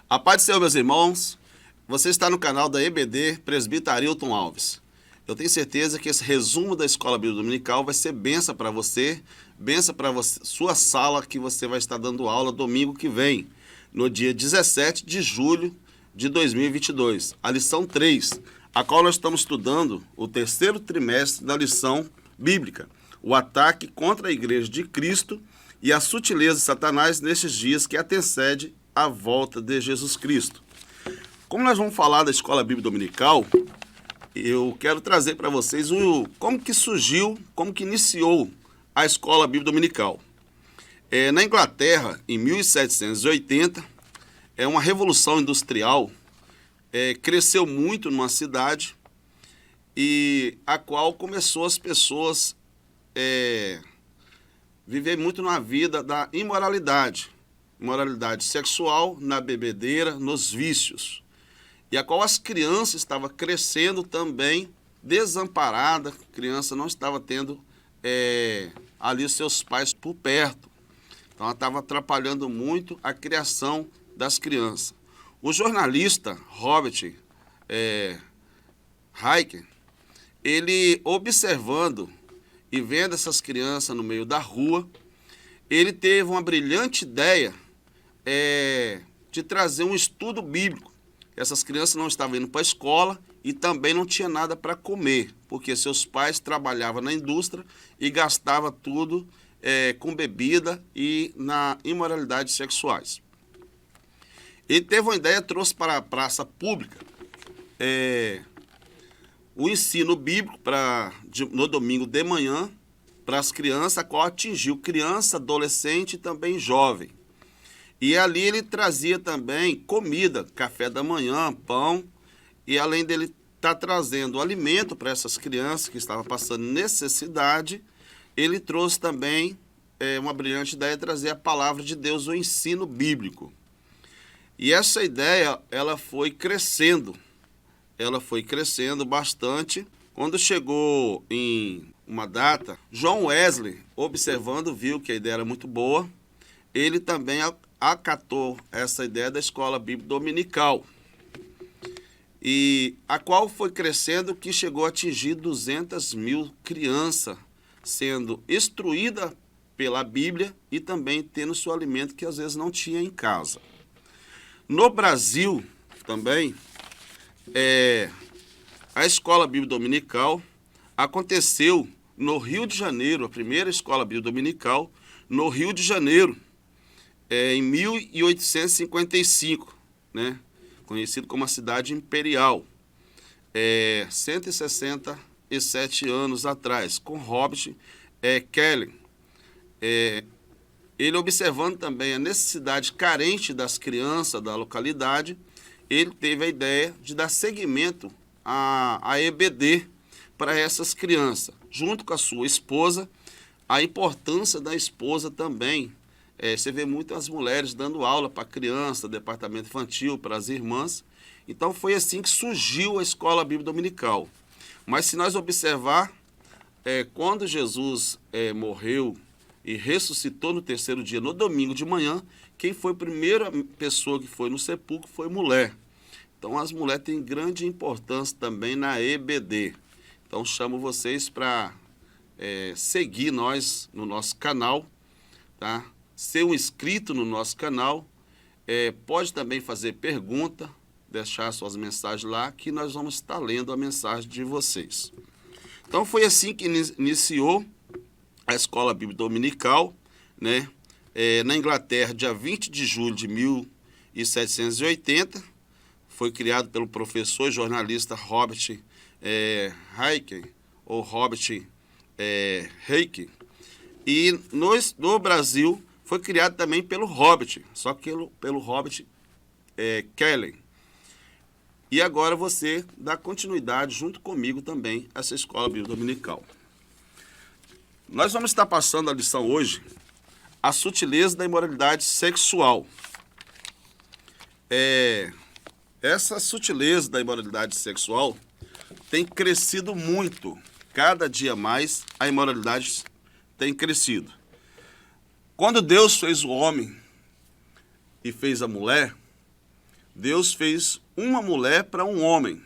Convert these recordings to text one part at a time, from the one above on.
A paz do Senhor, meus irmãos. Você está no canal da EBD Presbítero Arilton Alves. Eu tenho certeza que esse resumo da Escola Bíblica Dominical vai ser bênção para você, sua sala que você vai estar dando aula domingo que vem, no dia 17 de julho de 2022, a lição 3, a qual nós estamos estudando o terceiro trimestre da lição bíblica, o ataque contra a Igreja de Cristo e a sutileza de Satanás nesses dias que antecede a volta de Jesus Cristo. Como nós vamos falar da Escola Bíblica Dominical, eu quero trazer para vocês como que surgiu, como que iniciou a Escola Bíblica Dominical. Na Inglaterra, em 1780, uma revolução industrial cresceu muito numa cidade e a qual começou as pessoas viver muito na vida da imoralidade sexual, na bebedeira, nos vícios, e a qual as crianças estavam crescendo também desamparada, a criança não estava tendo ali os seus pais por perto, então ela estava atrapalhando muito a criação das crianças. O jornalista Robert Haick, ele observando e vendo essas crianças no meio da rua, ele teve uma brilhante ideia de trazer um estudo bíblico. Essas crianças não estavam indo para a escola e também não tinha nada para comer, porque seus pais trabalhavam na indústria e gastavam tudo com bebida e na imoralidade sexuais. Ele teve uma ideia, trouxe para a praça pública o ensino bíblico no domingo de manhã para as crianças, a qual atingiu criança, adolescente e também jovem. E ali ele trazia também comida, café da manhã, pão, e além dele estar trazendo alimento para essas crianças que estavam passando necessidade, ele trouxe também uma brilhante ideia de trazer a palavra de Deus, o ensino bíblico. E essa ideia, ela foi crescendo bastante. Quando chegou em uma data, John Wesley, observando, viu que a ideia era muito boa, ele também acatou essa ideia da Escola Bíblica Dominical, e a qual foi crescendo, que chegou a atingir 200.000 crianças, sendo instruída pela Bíblia e também tendo seu alimento que às vezes não tinha em casa. No Brasil também, a Escola Bíblica Dominical aconteceu no Rio de Janeiro, a primeira Escola Bíblica Dominical no Rio de Janeiro, em 1855, né? Conhecido como a cidade imperial, 167 anos atrás, com Robert Kelly. Ele observando também a necessidade carente das crianças da localidade, ele teve a ideia de dar seguimento à EBD para essas crianças, junto com a sua esposa. A importância da esposa também, você vê muitas mulheres dando aula para criança, departamento infantil, para as irmãs. Então foi assim que surgiu a Escola Bíblica Dominical. Mas se nós observar, quando Jesus morreu e ressuscitou no terceiro dia, no domingo de manhã, quem foi a primeira pessoa que foi no sepulcro foi mulher. Então as mulheres têm grande importância também na EBD. Então chamo vocês para seguir nós no nosso canal, tá? Ser um inscrito no nosso canal, pode também fazer pergunta, deixar suas mensagens lá, que nós vamos estar lendo a mensagem de vocês. Então foi assim que iniciou a Escola Bíblica Dominical, né? Na Inglaterra, dia 20 de julho de 1780, foi criado pelo professor e jornalista Robert Haick, ou Robert Haick, e no Brasil foi criado também pelo Robert, só que pelo Robert Kelly. E agora você dá continuidade junto comigo também a essa Escola Bíblica Dominical. Nós vamos estar passando a lição hoje, a sutileza da imoralidade sexual. Essa sutileza da imoralidade sexual tem crescido muito. Cada dia mais a imoralidade tem crescido. Quando Deus fez o homem e fez a mulher, Deus fez uma mulher para um homem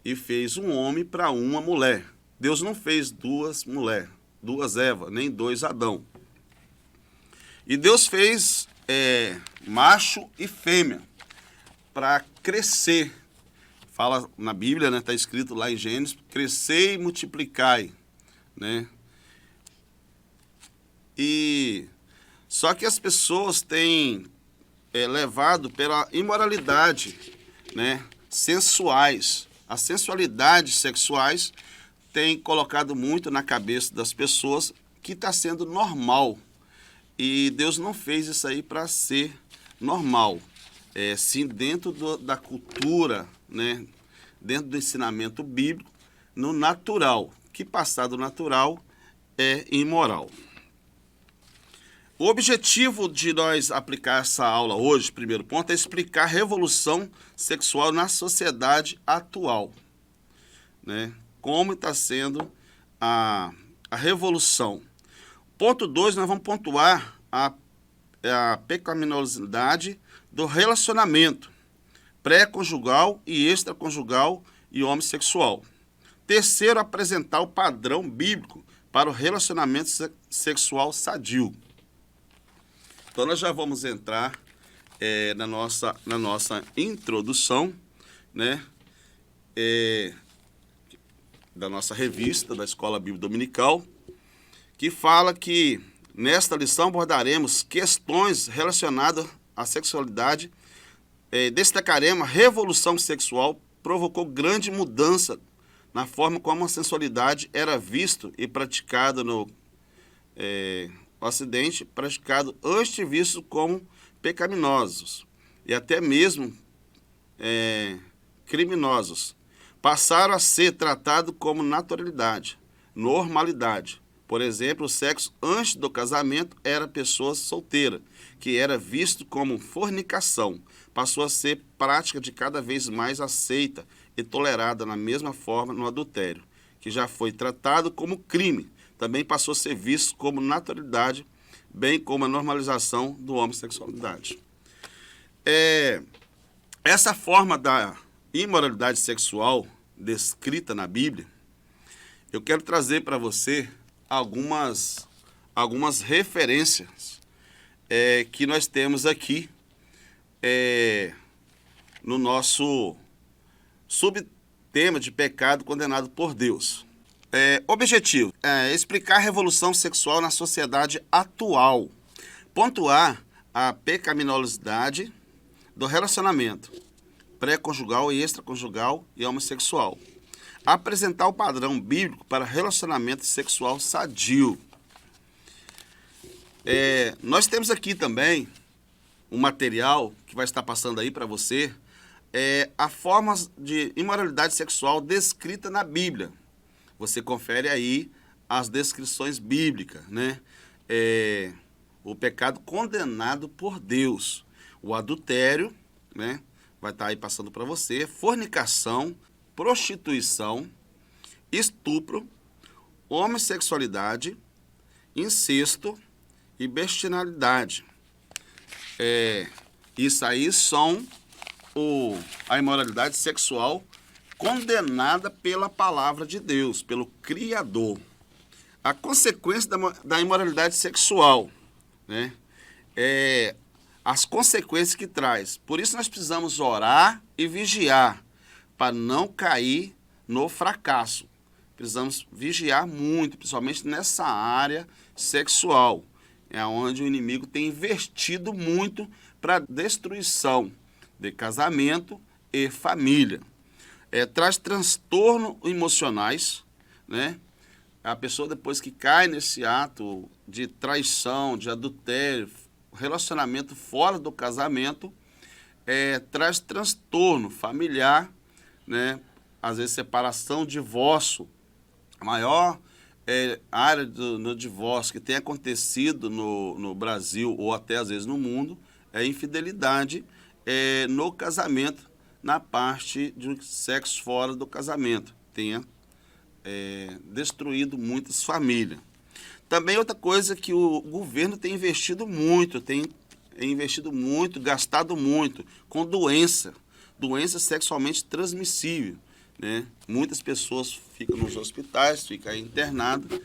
e fez um homem para uma mulher. Deus não fez duas mulheres, duas Eva, nem dois Adão. E Deus fez macho e fêmea para crescer. Fala na Bíblia, né? Está escrito lá em Gênesis, crescer e multiplicai, né? E só que as pessoas têm levado pela imoralidade, né? Sensuais. As sensualidades sexuais têm colocado muito na cabeça das pessoas que está sendo normal. E Deus não fez isso aí para ser normal. Sim, dentro da cultura, né? Dentro do ensinamento bíblico, no natural. Que passar do natural é imoral. O objetivo de nós aplicar essa aula hoje, primeiro ponto, é explicar a revolução sexual na sociedade atual, né? Como está sendo a revolução. Ponto 2, nós vamos pontuar a pecaminosidade do relacionamento pré-conjugal e extraconjugal e homossexual. Terceiro, apresentar o padrão bíblico para o relacionamento sexual sadio. Então, nós já vamos entrar na nossa introdução, né, da nossa revista, da Escola Bíblica Dominical, que fala que nesta lição abordaremos questões relacionadas à sexualidade. Destacaremos a revolução sexual provocou grande mudança na forma como a sensualidade era vista e praticada no Ocidente, praticado antes visto como pecaminosos e até mesmo criminosos. Passaram a ser tratados como naturalidade, normalidade. Por exemplo, o sexo antes do casamento era pessoa solteira, que era visto como fornicação. Passou a ser prática de cada vez mais aceita e tolerada na mesma forma no adultério, que já foi tratado como crime. Também passou a ser visto como naturalidade, bem como a normalização do homossexualidade. Essa forma da imoralidade sexual descrita na Bíblia, eu quero trazer para você algumas referências que nós temos aqui no nosso subtema de pecado condenado por Deus. Objetivo: explicar a revolução sexual na sociedade atual. Pontuar a pecaminosidade do relacionamento pré-conjugal e extraconjugal e homossexual. Apresentar o padrão bíblico para relacionamento sexual sadio. Nós temos aqui também um material que vai estar passando aí para você, a forma de imoralidade sexual descrita na Bíblia. Você confere aí as descrições bíblicas, né? O pecado condenado por Deus, o adultério, né? Vai estar aí passando para você, fornicação, prostituição, estupro, homossexualidade, incesto e bestialidade. Isso aí são a imoralidade sexual condenada pela palavra de Deus, pelo Criador. A consequência da imoralidade sexual, né? As consequências que traz. Por isso nós precisamos orar e vigiar, para não cair no fracasso. Precisamos vigiar muito, principalmente nessa área sexual, onde o inimigo tem investido muito para destruição de casamento e família. Traz transtorno emocionais, né? A pessoa, depois que cai nesse ato de traição, de adultério, relacionamento fora do casamento, traz transtorno familiar, né? Às vezes separação, divórcio. A maior área no divórcio que tem acontecido no Brasil, ou até às vezes no mundo, é infidelidade no casamento, na parte de sexo fora do casamento. Tenha destruído muitas famílias. Também outra coisa que o governo tem investido muito, tem é investido muito, gastado muito com doença sexualmente transmissível, né? Muitas pessoas ficam nos hospitais, ficam internadas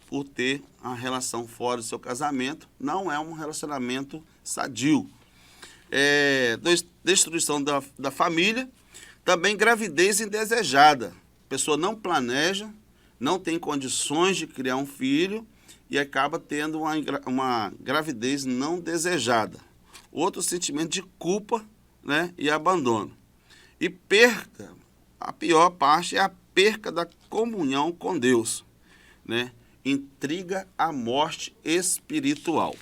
por ter uma relação fora do seu casamento. Não é um relacionamento sadio. Destruição da família, também gravidez indesejada. A pessoa não planeja, não tem condições de criar um filho e acaba tendo uma gravidez não desejada. Outro sentimento de culpa, né, e abandono. E perca, a pior parte é a perca da comunhão com Deus, né? Intriga a morte espiritual.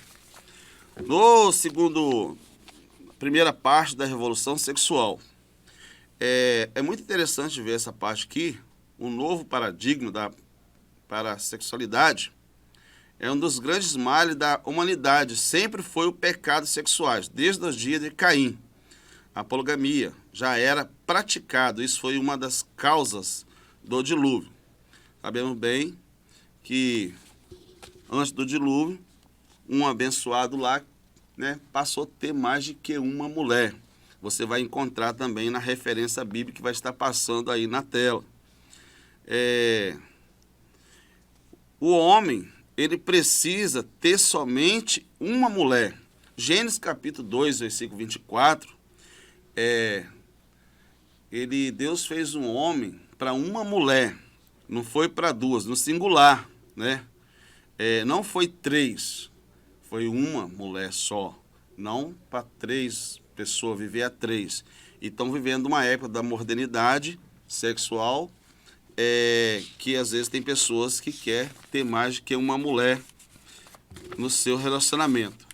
Primeira parte da revolução sexual. É muito interessante ver essa parte aqui. O novo paradigma para a sexualidade é um dos grandes males da humanidade. Sempre foi o pecado sexual, desde os dias de Caim. A poligamia já era praticado. Isso foi uma das causas do dilúvio. Sabemos bem que antes do dilúvio, um abençoado lá, né, passou a ter mais de que uma mulher. Você vai encontrar também na referência bíblica que vai estar passando aí na tela. O homem, ele precisa ter somente uma mulher. Gênesis capítulo 2, versículo 24, Deus fez um homem para uma mulher, não foi para duas, no singular, né? Não foi três, foi uma mulher só, não para três pessoas, viver a três. E estão vivendo uma época da modernidade sexual, que às vezes tem pessoas que querem ter mais do que uma mulher no seu relacionamento.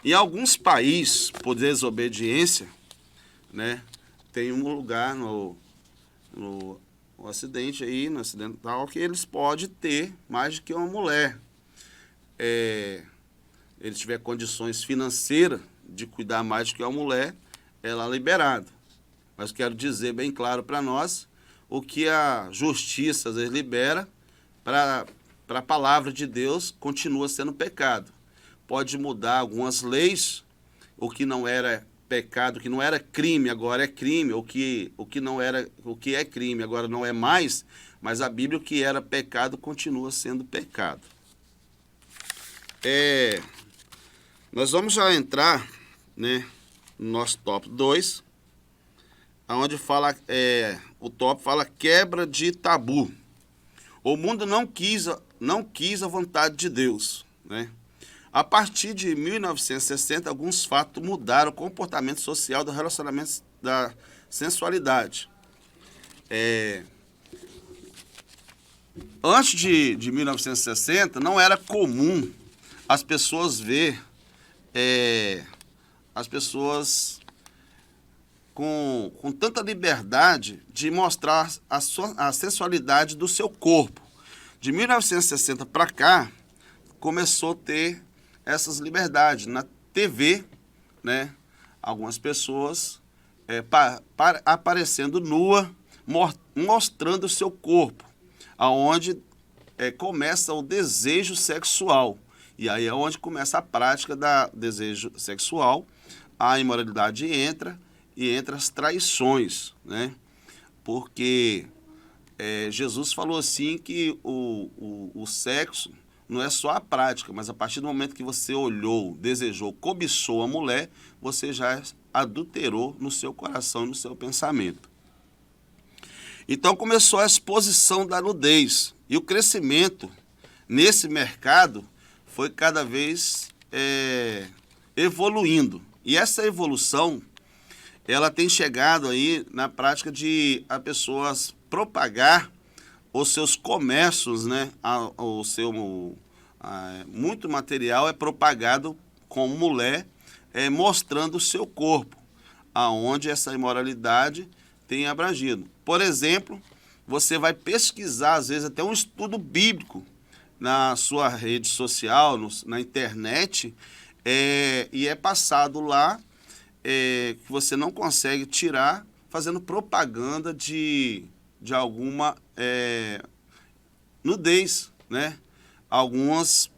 Em alguns países, por desobediência, né, tem um lugar no Ocidente aí, no ocidental, que eles podem ter mais do que uma mulher. Ele tiver condições financeiras de cuidar mais do que uma mulher, ela é liberada. Mas quero dizer bem claro para nós, o que a justiça às vezes libera para a palavra de Deus continua sendo pecado. Pode mudar algumas leis, o que não era pecado, o que não era crime, agora é crime, o que é crime agora não é mais, mas a Bíblia, o que era pecado, continua sendo pecado. Nós vamos já entrar, né, no nosso tópico 2, onde fala, o tópico fala quebra de tabu. O mundo não quis a vontade de Deus, né? A partir de 1960, alguns fatos mudaram o comportamento social do relacionamento da sensualidade. Antes de 1960, não era comum as pessoas ver as pessoas com tanta liberdade de mostrar a sensualidade do seu corpo. De 1960 para cá, começou a ter essas liberdades. Na TV, né, algumas pessoas aparecendo nua, mostrando o seu corpo, aonde começa o desejo sexual. E aí é onde começa a prática da desejo sexual, a imoralidade entra, e entre as traições, né? Porque Jesus falou assim que o sexo não é só a prática, mas a partir do momento que você olhou, desejou, cobiçou a mulher, você já adulterou no seu coração, no seu pensamento. Então começou a exposição da nudez. E o crescimento nesse mercado foi cada vez evoluindo. E essa evolução, ela tem chegado aí na prática de as pessoas propagar os seus comércios, né? Muito material é propagado como mulher, mostrando o seu corpo, aonde essa imoralidade tem abrangido. Por exemplo, você vai pesquisar, às vezes, até um estudo bíblico na sua rede social, na internet, e é passado lá que você não consegue tirar, fazendo propaganda de alguma nudez, né? Alguns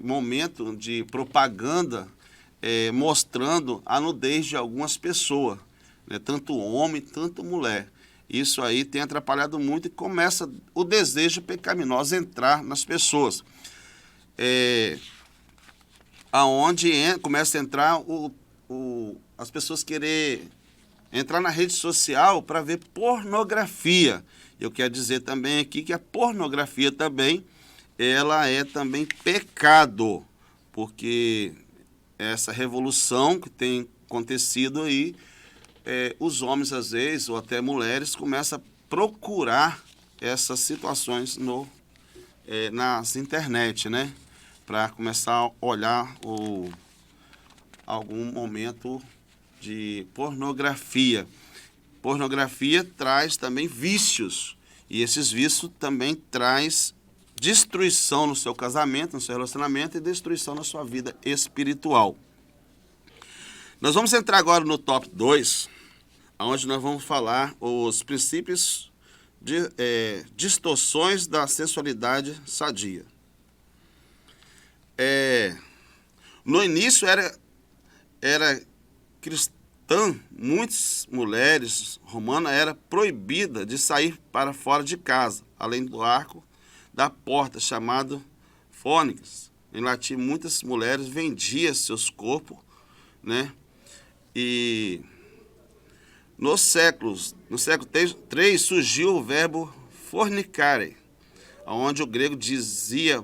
momentos de propaganda mostrando a nudez de algumas pessoas, né? Tanto homem, tanto mulher. Isso aí tem atrapalhado muito e começa o desejo pecaminoso a entrar nas pessoas. Aonde começa a entrar as pessoas querer entrar na rede social para ver pornografia. Eu quero dizer também aqui que a pornografia também, ela é também pecado, porque essa revolução que tem acontecido aí, os homens às vezes, ou até mulheres, começam a procurar essas situações nas internet, né? Para começar a olhar algum momento de pornografia. Pornografia traz também vícios, e esses vícios também traz destruição no seu casamento, no seu relacionamento, e destruição na sua vida espiritual. Nós vamos entrar agora no top 2, onde nós vamos falar os princípios de distorções da sensualidade sadia. No início era cristã, muitas mulheres romanas eram proibidas de sair para fora de casa, além do arco da porta, chamado fônix. Em latim, muitas mulheres vendiam seus corpos, né? E no século III surgiu o verbo fornicare, onde o grego dizia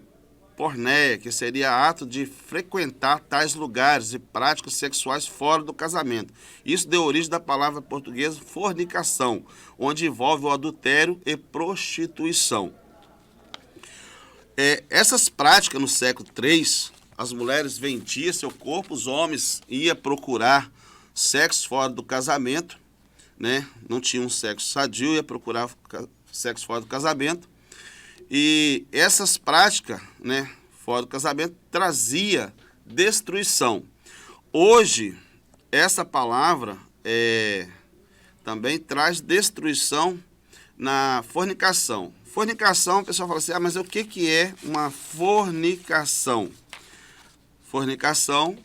porneia, que seria ato de frequentar tais lugares e práticas sexuais fora do casamento. Isso deu origem da palavra portuguesa fornicação, onde envolve o adultério e prostituição. Essas práticas no século III, as mulheres vendiam seu corpo, os homens iam procurar sexo fora do casamento, né? Não tinha um sexo sadio, ia procurar sexo fora do casamento. E essas práticas, né, fora do casamento, trazia destruição. Hoje, essa palavra também traz destruição na fornicação. Fornicação, o pessoal fala assim, mas o que é uma fornicação? Fornicação,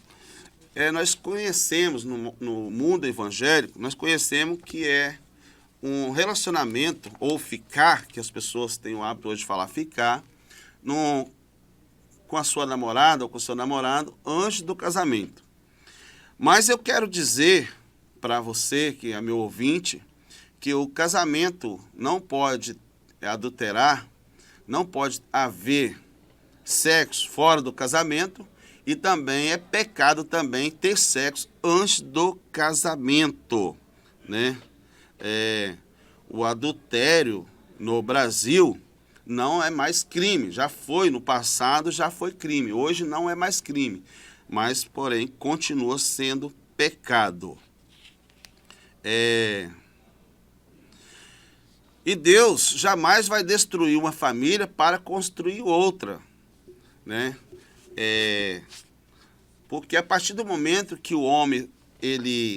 nós conhecemos no mundo evangélico, nós conhecemos que é um relacionamento, ou ficar, que as pessoas têm o hábito hoje de falar ficar, com a sua namorada ou com o seu namorado antes do casamento. Mas eu quero dizer para você, que é meu ouvinte, que o casamento não pode adulterar, não pode haver sexo fora do casamento, e também é pecado também ter sexo antes do casamento, né? O adultério no Brasil não é mais crime. Já foi no passado, já foi crime. Hoje não é mais crime, mas, porém, continua sendo pecado. E Deus jamais vai destruir uma família para construir outra, né? Porque a partir do momento que o homem,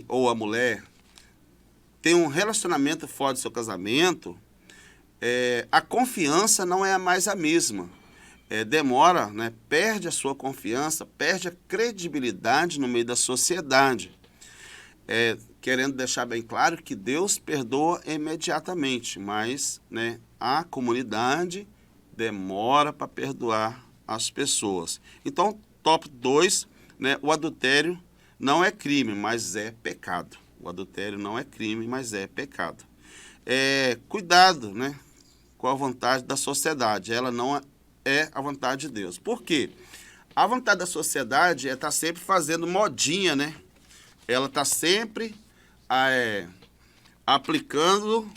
ou a mulher, tem um relacionamento fora do seu casamento, a confiança não é mais a mesma. Demora, né? Perde a sua confiança, perde a credibilidade no meio da sociedade. Querendo deixar bem claro que Deus perdoa imediatamente, mas, né, a comunidade demora para perdoar as pessoas. Então, top 2, né, o adultério não é crime, mas é pecado. O adultério não é crime, mas é pecado. Cuidado, né, com a vontade da sociedade. Ela não é a vontade de Deus. Por quê? A vontade da sociedade é estar sempre fazendo modinha, né? Ela está sempre aplicando,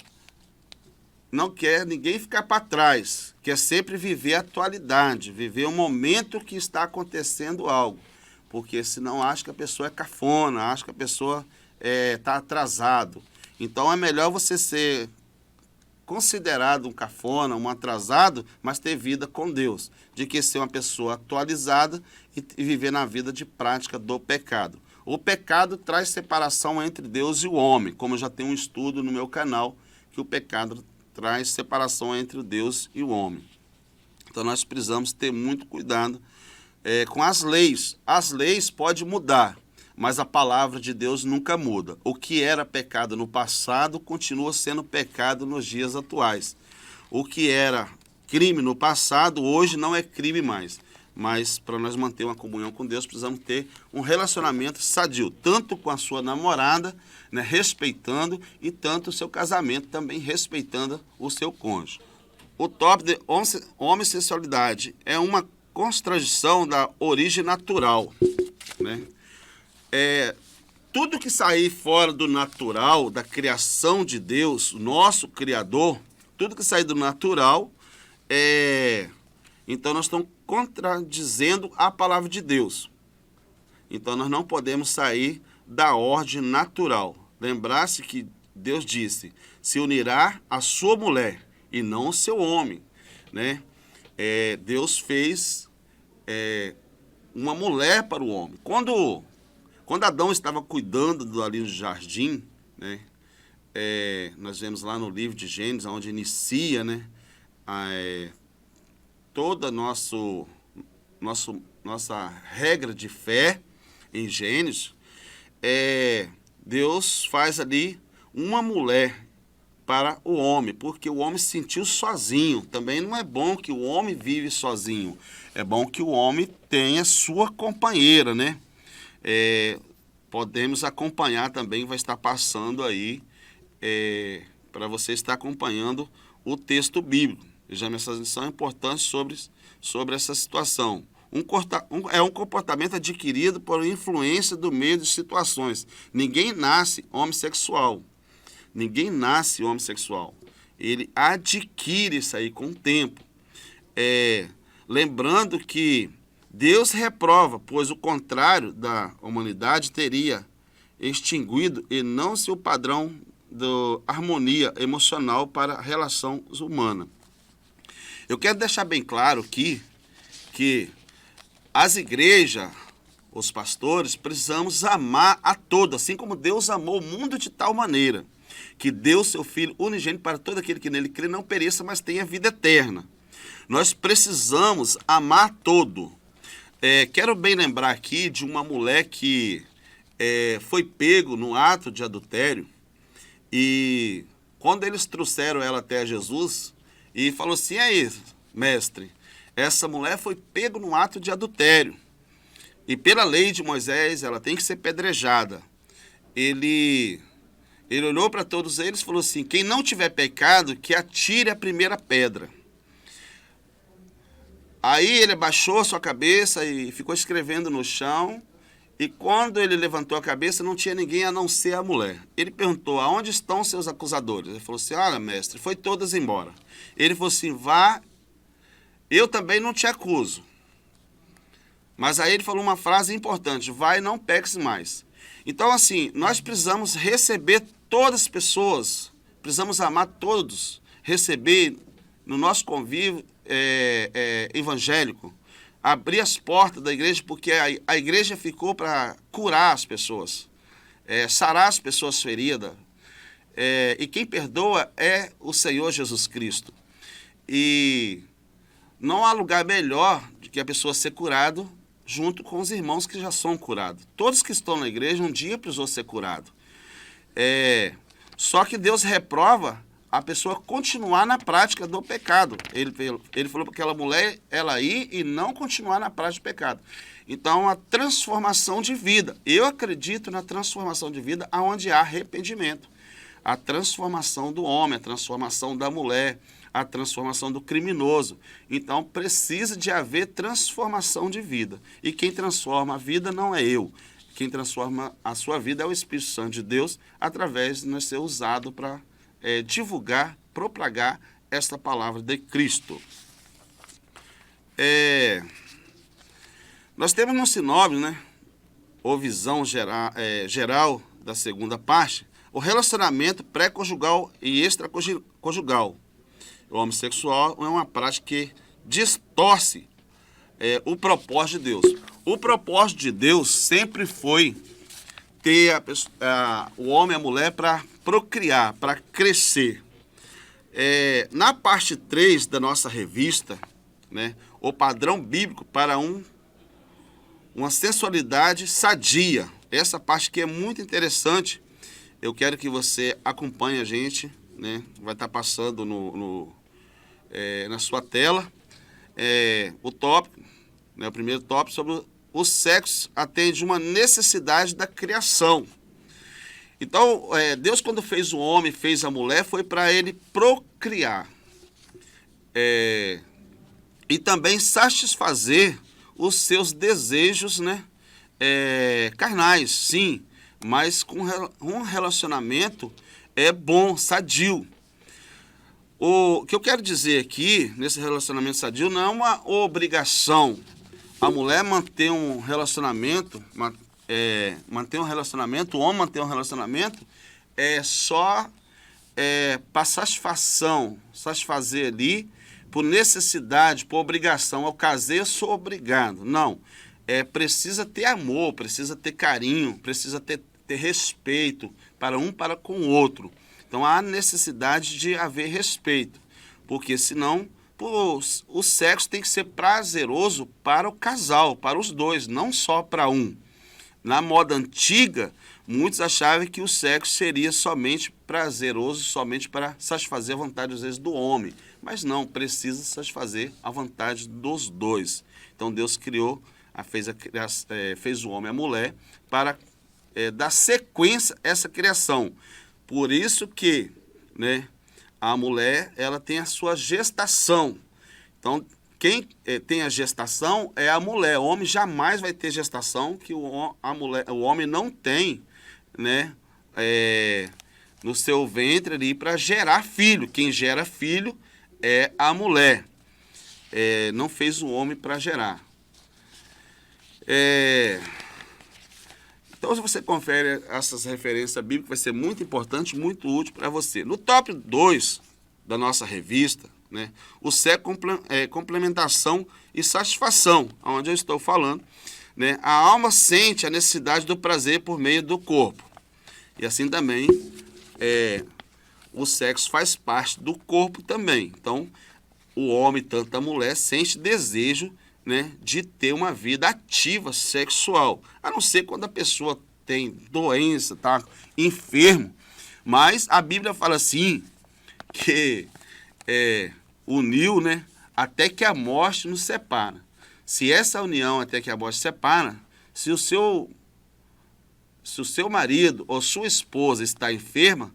não quer ninguém ficar para trás, quer sempre viver a atualidade, viver o momento que está acontecendo algo. Porque senão acha que a pessoa é cafona, acha que a pessoa está atrasado. Então é melhor você ser considerado um cafona, um atrasado, mas ter vida com Deus, de que ser uma pessoa atualizada e viver na vida de prática do pecado. O pecado traz separação entre Deus e o homem, como eu já tenho um estudo no meu canal, que o pecado traz separação entre o Deus e o homem. Então nós precisamos ter muito cuidado com as leis. As leis podem mudar, mas a palavra de Deus nunca muda. O que era pecado no passado continua sendo pecado nos dias atuais. O que era crime no passado, hoje não é crime mais. Mas para nós manter uma comunhão com Deus, precisamos ter um relacionamento sadio, tanto com a sua namorada, né, respeitando, e tanto o seu casamento também respeitando o seu cônjuge. O tópico de homossexualidade é uma contradição da origem natural, né? Tudo que sair fora do natural, da criação de Deus, nosso Criador, tudo que sair do natural, então nós estamos contradizendo a palavra de Deus. Então nós não podemos sair da ordem natural. Lembrar-se que Deus disse, se unirá a sua mulher e não o seu homem, né? Deus fez uma mulher para o homem. Quando Adão estava cuidando ali do jardim, né, nós vemos lá no livro de Gênesis, onde inicia, né, toda nossa regra de fé em Gênesis, Deus faz ali uma mulher para o homem, porque o homem se sentiu sozinho. Também não é bom que o homem vive sozinho. É bom que o homem tenha sua companheira, né? Podemos acompanhar também, vai estar passando aí, para você estar acompanhando o texto bíblico. Já mensagens são importantes sobre essa situação. É um comportamento adquirido por influência do meio de situações. Ninguém nasce homossexual. Ninguém nasce homossexual. Ele adquire isso aí com o tempo. Lembrando que Deus reprova, pois o contrário da humanidade teria extinguido e não seu padrão de harmonia emocional para a relação humana. Eu quero deixar bem claro aqui que as igrejas, os pastores, precisamos amar a todos, assim como Deus amou o mundo de tal maneira que deu seu Filho unigênito para todo aquele que nele crê, não pereça, mas tenha vida eterna. Nós precisamos amar todo. Quero bem lembrar aqui de uma mulher que foi pego no ato de adultério, e quando eles trouxeram ela até Jesus, e falou assim, aí, mestre, essa mulher foi pego no ato de adultério, e pela lei de Moisés ela tem que ser pedrejada. Ele olhou para todos eles e falou assim, quem não tiver pecado, que atire a primeira pedra. Aí ele abaixou a sua cabeça e ficou escrevendo no chão, e quando ele levantou a cabeça, não tinha ninguém a não ser a mulher. Ele perguntou, aonde estão seus acusadores? Ele falou assim, olha, mestre, foi todas embora. Ele falou assim, vá, eu também não te acuso. Mas aí ele falou uma frase importante, vai e não peques mais. Então, assim, nós precisamos receber todas as pessoas, precisamos amar todos, receber no nosso convívio evangélico, abrir as portas da igreja, porque a igreja ficou para curar as pessoas, sarar as pessoas feridas, e quem perdoa é o Senhor Jesus Cristo. E não há lugar melhor do que a pessoa ser curado junto com os irmãos que já são curados. Todos que estão na igreja um dia precisou ser curado. Só que Deus reprova a pessoa continuar na prática do pecado. Ele falou para aquela mulher, ela ir e não continuar na prática do pecado. Então, a transformação de vida. Eu acredito na transformação de vida onde há arrependimento. A transformação do homem, a transformação da mulher, a transformação do criminoso. Então, precisa de haver transformação de vida. E quem transforma a vida não é eu. Quem transforma a sua vida é o Espírito Santo de Deus, através de nós ser usado para divulgar, propagar esta palavra de Cristo. Nós temos no sinóptico, né, ou visão geral da segunda parte, o relacionamento pré-conjugal e extraconjugal. O homossexual é uma prática que distorce o propósito de Deus. O propósito de Deus sempre foi ter o homem e a mulher para procriar, para crescer. Na parte 3 da nossa revista, né, o padrão bíblico para uma sensualidade sadia. essa parte que é muito interessante. Eu quero que você acompanhe a gente, né? Vai estar passando na sua tela o tópico, né? O primeiro tópico sobre o sexo atende uma necessidade da criação. Então, Deus, quando fez o homem, fez a mulher, foi para ele procriar. E também satisfazer os seus desejos, né? Carnais, sim, mas com um relacionamento bom, sadio. O que eu quero dizer aqui, nesse relacionamento sadio, não é uma obrigação a mulher manter um relacionamento, o homem manter um relacionamento, só para satisfazer ali, por necessidade, por obrigação. Eu casei, eu sou obrigado. Não. Precisa ter amor, precisa ter carinho, precisa ter respeito para um para com o outro. Então há necessidade de haver respeito, porque senão o sexo tem que ser prazeroso para o casal, para os dois, não só para um. Na moda antiga, muitos achavam que o sexo seria somente prazeroso, somente para satisfazer a vontade, às vezes, do homem. Mas não, precisa satisfazer a vontade dos dois. Então Deus criou, fez o homem e a mulher para dar sequência a essa criação. Por isso que, né, a mulher ela tem a sua gestação. Então, quem tem a gestação é a mulher. O homem jamais vai ter gestação, que o homem não tem, né, no seu ventre ali para gerar filho. Quem gera filho é a mulher. Não fez o homem para gerar. Então, se você confere essas referências bíblicas, vai ser muito importante, muito útil para você. No tópico 2 da nossa revista, né, o sexo complementação e satisfação, onde eu estou falando, né, a alma sente a necessidade do prazer por meio do corpo. E assim também, o sexo faz parte do corpo também. Então, o homem, tanto a mulher, sente desejo, né, de ter uma vida ativa sexual, a não ser quando a pessoa tem doença, está enfermo. Mas a Bíblia fala assim, que uniu, né, até que a morte nos separa. Se essa união até que a morte separa, se o seu marido ou sua esposa está enferma,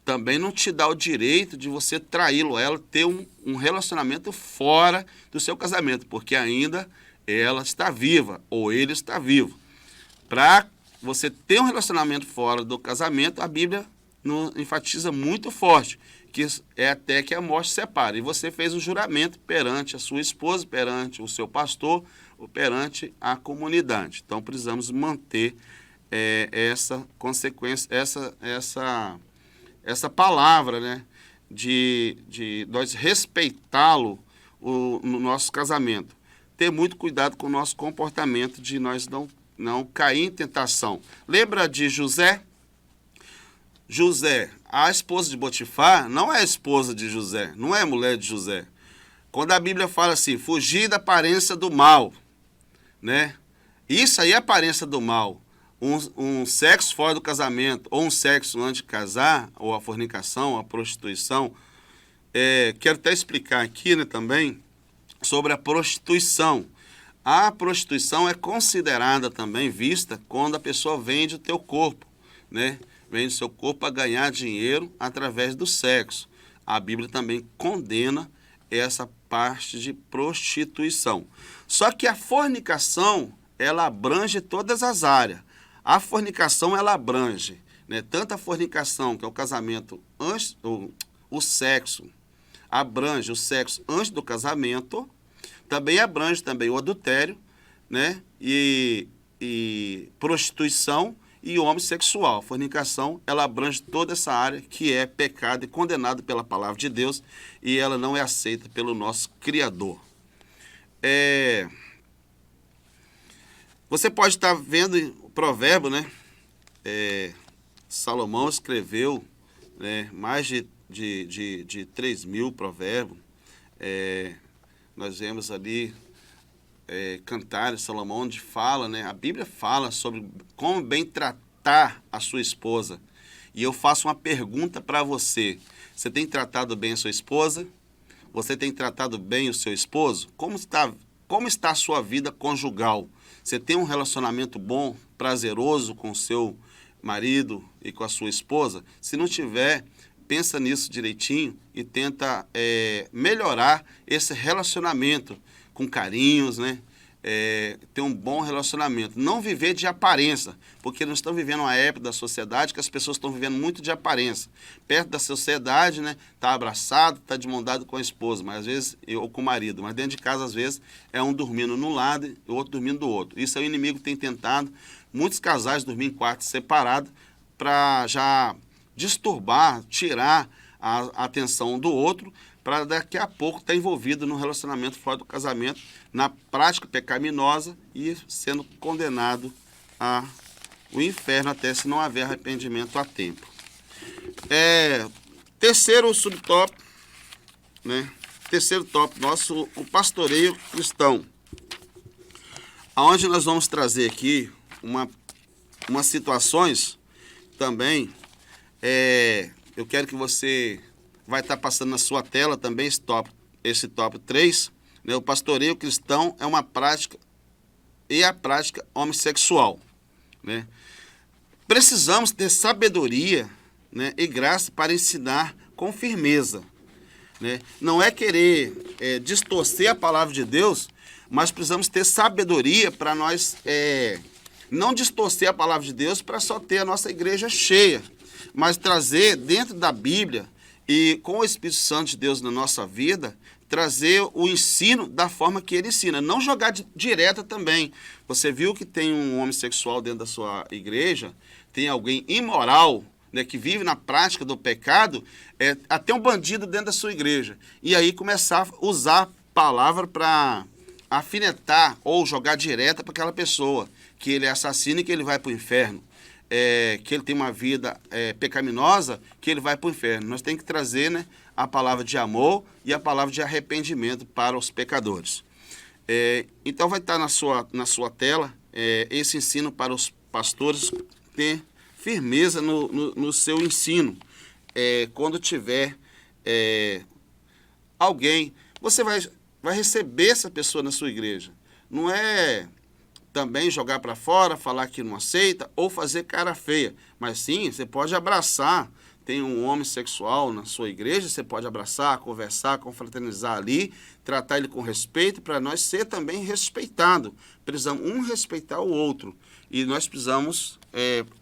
também não te dá o direito de você traí-lo, ela ter um relacionamento fora do seu casamento, porque ainda ela está viva ou ele está vivo. Para você ter um relacionamento fora do casamento, a Bíblia enfatiza muito forte, que é até que a morte separe. E você fez o juramento perante a sua esposa, perante o seu pastor, ou perante a comunidade. Então precisamos manter essa consequência, essa palavra, né, de nós respeitá-lo no nosso casamento. Ter muito cuidado com o nosso comportamento, de nós não cair em tentação. Lembra de José? José, a esposa de Potifar, não é a esposa de José, não é a mulher de José. Quando a Bíblia fala assim, fugir da aparência do mal, né? Isso aí é aparência do mal. Um sexo fora do casamento, ou um sexo antes de casar, ou a fornicação, a prostituição. Quero até explicar aqui, né, também sobre a prostituição. A prostituição é considerada também, vista, quando a pessoa vende o teu corpo, né? Vende o seu corpo para ganhar dinheiro através do sexo. A Bíblia também condena essa parte de prostituição. Só que a fornicação, ela abrange todas as áreas. A fornicação, ela abrange, né, tanto a fornicação, que é o casamento antes, o sexo, abrange o sexo antes do casamento, também abrange também o adultério, né, e prostituição e homossexual. A fornicação, ela abrange toda essa área que é pecado e condenado pela palavra de Deus, e ela não é aceita pelo nosso Criador. Você pode estar vendo o provérbio, né? Salomão escreveu, né, mais de 3.000 provérbios. Nós vemos ali Cantares, Salomão, onde fala, né? A Bíblia fala sobre como bem tratar a sua esposa. E eu faço uma pergunta para você. Você tem tratado bem a sua esposa? Você tem tratado bem o seu esposo? Como está a sua vida conjugal? Você tem um relacionamento bom, prazeroso com o seu marido e com a sua esposa? Se não tiver, pensa nisso direitinho e tenta melhorar esse relacionamento com carinhos, né? Ter um bom relacionamento. Não viver de aparência, porque nós estamos vivendo uma época da sociedade que as pessoas estão vivendo muito de aparência. Perto da sociedade, né? Tá abraçado, tá de mão dada com a esposa, mas às vezes, ou com o marido, mas dentro de casa, às vezes, é um dormindo num lado e o outro dormindo do outro. Isso é o inimigo que tem tentado muitos casais dormir em quartos separados para já disturbar, tirar a atenção do outro, para daqui a pouco estar envolvido no relacionamento fora do casamento, na prática pecaminosa e sendo condenado ao inferno até se não haver arrependimento a tempo. Terceiro subtópico, né? Terceiro tópico nosso, o pastoreio cristão. Aonde nós vamos trazer aqui umas situações também. Eu quero que você vai estar passando na sua tela também esse tópico 3, né? O pastoreio cristão é uma prática e a prática homossexual, né? Precisamos ter sabedoria, né, e graça para ensinar com firmeza, né? Não é querer distorcer a palavra de Deus, mas precisamos ter sabedoria para nós não distorcer a palavra de Deus para só ter a nossa igreja cheia, mas trazer dentro da Bíblia e com o Espírito Santo de Deus na nossa vida, trazer o ensino da forma que ele ensina. Não jogar direta também. Você viu que tem um homossexual dentro da sua igreja, tem alguém imoral, né, que vive na prática do pecado, até um bandido dentro da sua igreja. E aí começar a usar a palavra para afinetar ou jogar direta para aquela pessoa, que ele é assassino e que ele vai para o inferno. Que ele tem uma vida pecaminosa, que ele vai para o inferno. Nós temos que trazer, né, a palavra de amor e a palavra de arrependimento para os pecadores. Então vai estar na sua tela esse ensino para os pastores ter firmeza no seu ensino. Quando tiver alguém, você vai receber essa pessoa na sua igreja. Não é também jogar para fora, falar que não aceita ou fazer cara feia. Mas sim, você pode abraçar. Tem um homossexual na sua igreja, você pode abraçar, conversar, confraternizar ali, tratar ele com respeito para nós ser também respeitado. Precisamos um respeitar o outro. E nós precisamos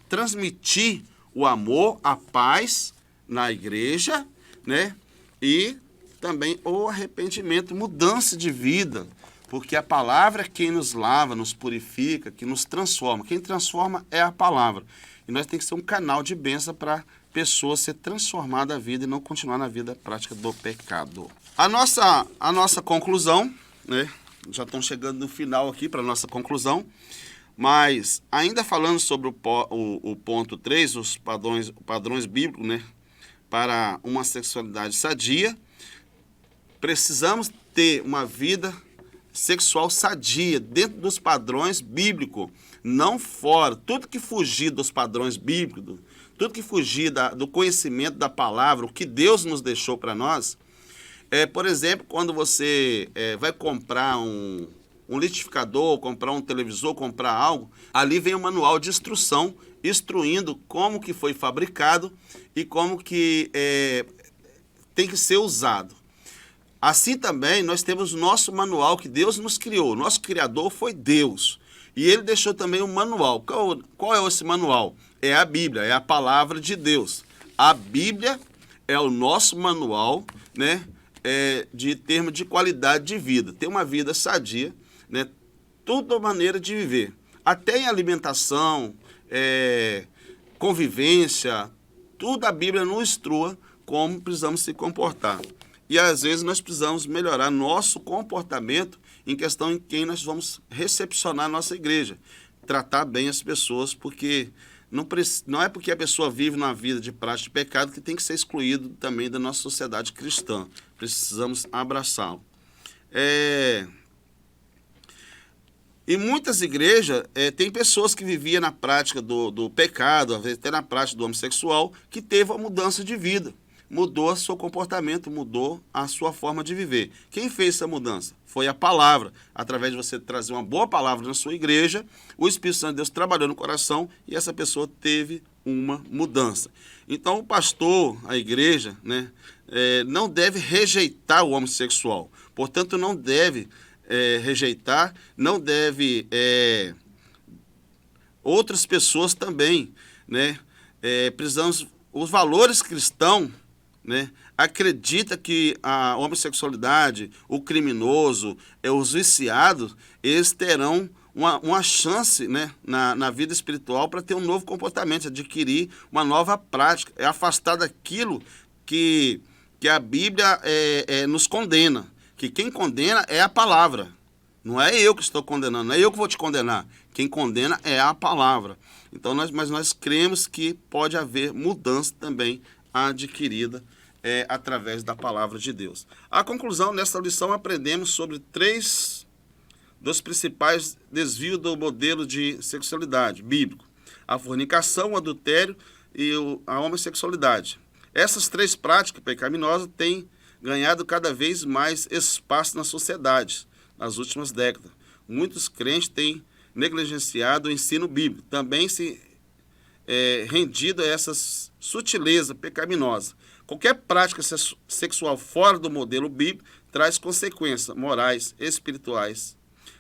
transmitir o amor, a paz na igreja, né? E também o arrependimento, mudança de vida. Porque a palavra é quem nos lava, nos purifica, que nos transforma. Quem transforma é a palavra. E nós temos que ser um canal de bênção para a pessoa ser transformada a vida e não continuar na vida prática do pecado. A nossa conclusão, né? Já estamos chegando no final aqui para a nossa conclusão. Mas ainda falando sobre o ponto 3, os padrões bíblicos, né? Para uma sexualidade sadia, precisamos ter uma vida sexual sadia, dentro dos padrões bíblicos, não fora. Tudo que fugir dos padrões bíblicos, tudo que fugir do conhecimento da palavra, o que Deus nos deixou para nós, por exemplo, quando você vai comprar um liquidificador, comprar um televisor, comprar algo, ali vem um manual de instrução, instruindo como que foi fabricado e como que tem que ser usado. Assim também nós temos o nosso manual que Deus nos criou. Nosso criador foi Deus. E ele deixou também um manual. Qual é esse manual? É a Bíblia, é a palavra de Deus. A Bíblia é o nosso manual, né, de termo de qualidade de vida. Ter uma vida sadia, né, toda maneira de viver. Até em alimentação, convivência, tudo a Bíblia nos instrua como precisamos se comportar. E às vezes nós precisamos melhorar nosso comportamento em questão em quem nós vamos recepcionar a nossa igreja. Tratar bem as pessoas, porque não é porque a pessoa vive numa vida de prática de pecado que tem que ser excluído também da nossa sociedade cristã. Precisamos abraçá-lo. E muitas igrejas tem pessoas que viviam na prática do pecado, às vezes até na prática do homossexual, que teve uma mudança de vida. Mudou o seu comportamento, mudou a sua forma de viver. Quem fez essa mudança? Foi a palavra. Através de você trazer uma boa palavra na sua igreja, o Espírito Santo de Deus trabalhou no coração e essa pessoa teve uma mudança. Então, o pastor, a igreja, né, não deve rejeitar o homossexual. Portanto, não deve rejeitar, não deve outras pessoas também, né? Precisamos, os valores cristãos, né, acredita que a homossexualidade, o criminoso, os viciados, eles terão uma chance, né, na vida espiritual para ter um novo comportamento, adquirir uma nova prática, afastar daquilo que a Bíblia nos condena. Que quem condena é a palavra. Não é eu que estou condenando, não é eu que vou te condenar. Quem condena é a palavra. Então, mas nós cremos que pode haver mudança também adquirida através da palavra de Deus. A conclusão, nesta lição, aprendemos sobre 3 dos principais desvios do modelo de sexualidade bíblico: a fornicação, o adultério e a homossexualidade. Essas 3 práticas pecaminosas têm ganhado cada vez mais espaço na sociedade nas últimas décadas. Muitos crentes têm negligenciado o ensino bíblico, também se rendido a essas sutilezas pecaminosas. Qualquer prática sexual fora do modelo bíblico traz consequências morais, espirituais.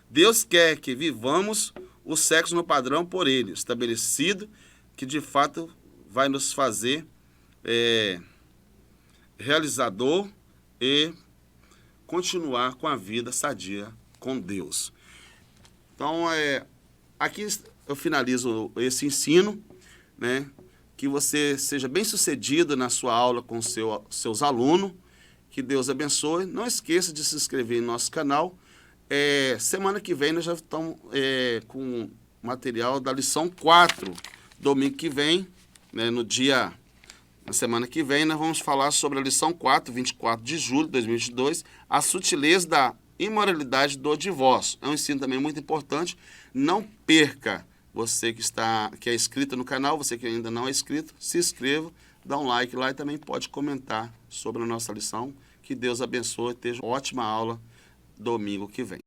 Deus quer que vivamos o sexo no padrão por Ele estabelecido, que de fato vai nos fazer realizador e continuar com a vida sadia com Deus. Então, aqui eu finalizo esse ensino, né? Que você seja bem sucedido na sua aula com seus alunos, que Deus abençoe. Não esqueça de se inscrever no nosso canal. Semana que vem nós já estamos com material da lição 4. Domingo que vem, né, na semana que vem, nós vamos falar sobre a lição 4, 24 de julho de 2022, a sutileza da imoralidade do divórcio. É um ensino também muito importante. Não perca. Você que é inscrito no canal, você que ainda não é inscrito, se inscreva, dá um like lá e também pode comentar sobre a nossa lição. Que Deus abençoe e tenha uma ótima aula domingo que vem.